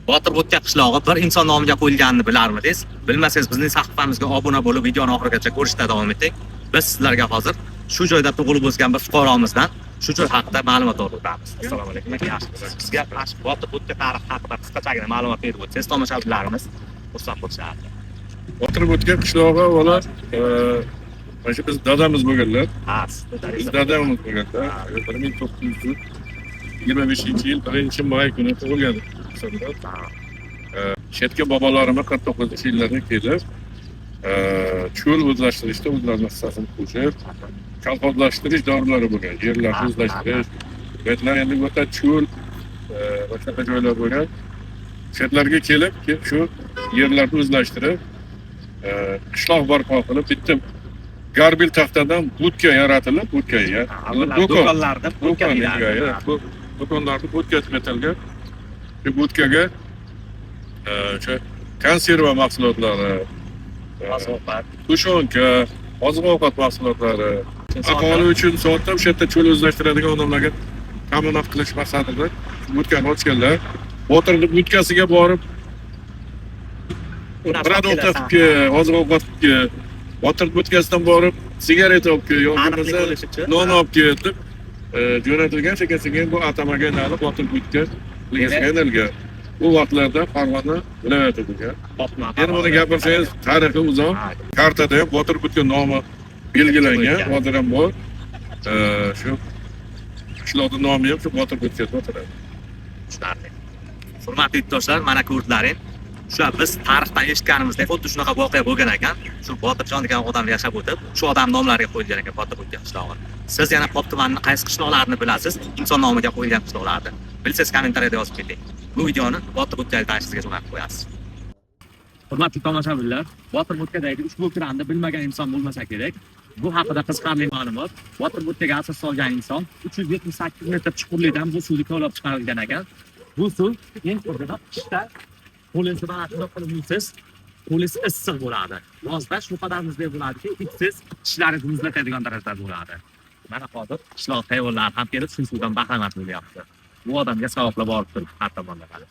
Botir Bo'tga qishlog'i bir inson nomiga qo'yilganini bilarmidingiz? Bilmasangiz bizning sahifamizga obuna bo'lib, videoni oxirigacha ko'rishda davom eting. Biz sizlarga hozir shu joyda tug'ilib o'sgan bir fuqaromizdan shu joy haqida ma'lumot olamiz. Assalomu alaykum. Sizga Botir Bo'tga tarix haqida qisqachagina ma'lumot berib o'tsangiz, tomoshabinlarimiz xursand bo'lishardi. Botir Bo'tga qishlog'i avvalo mana shu biz dadamiz bo'lganlar. Ha, Biz dadamiz bo'lganlar. 1925-yil 1-may kuni tug'ilgan. Chetga bobolarimiz 49-yillarda kelib, cho'l o'zlashtirishda o'zlarining hissasini qo'shib, kolxozlashtirish davrlari bo'lgan, yerlarni o'zlashtirish, betlar endi o'ta cho'l boshqa joylar bo'lgan. Chetlarga kelib, shu yerlarni o'zlashtirib, qishloq barpo qilib, bitta garbil taxtadan budka yaratilib, budkaga, do'konlarda do'konlarni budka metalga, shu budkaga o'sha konserva mahsulotlari, tushonka, oziq-ovqat mahsulotlari, aholi uchun soatda o'sha yerda cho'l o'zlashtiradigan odamlarga ta'minot qilish maqsadida budkani ochganlar. Botirning budkasiga borib, produktga, oziq-ovqatga, Botir budkasidan borib, sigareta olib kelib, yoki non olib kelib jo'natilgan sekin bu atamaga aylanib Botir budka aylangan. Bu vaqtlarda Farg'ona viloyati bo'lgan. Endi buni gapirsangiz, tarixi uzoq. Kartada ham Botir Bo'tga nomi belgilangan, hozir ham bor. Shu qishloqning nomi ham shu Botir Bo'tga deb ataladi. Tushunarli. Hurmatli yurtdoshlar, mana ko'rdinglaring. Shular biz tarixdan eshitganimizdek xuddi shunaqa voqea bo'lgan ekan. Shu Botirjon degan odam yashab o'tib, shu odam nomlariga qo'yilgan ekan Botir Bo'tga qishlog'i. Siz yana Pop tumanining qaysi qishloqlarini bilasiz? Inson nomiga qo'yilgan qishloqlarni. Bilsangiz kommentariyada yozib keting. Bu videoni Botir Bo'tga tanishishiga jo'natib qo'yasiz. Hurmatli tomoshabinlar, Botir Bo'tgadagi ushbu kranda bilmagan inson bo'lmasa kerak. Bu haqida qiziqarli ma'lumot. Botir Bo'tgaga asos solgan inson 378 metr chuqurlikdan bu suvni kovlab chiqarilgan ekan. Bu suv eng ko'pida qishda qo'lingizni aniqlab qilib yursangiz, qo'lingiz issiq bo'ladi. Yozda shu qadar muzday bo'ladiki, siz tishlaringizni muzlatadigan darajada bo'ladi. Mana hozir qishloq hayvonlar ham kelib shu suvdan bahramand bo'lyapti. Bu odamga savoblar borib turibdi har tomondan.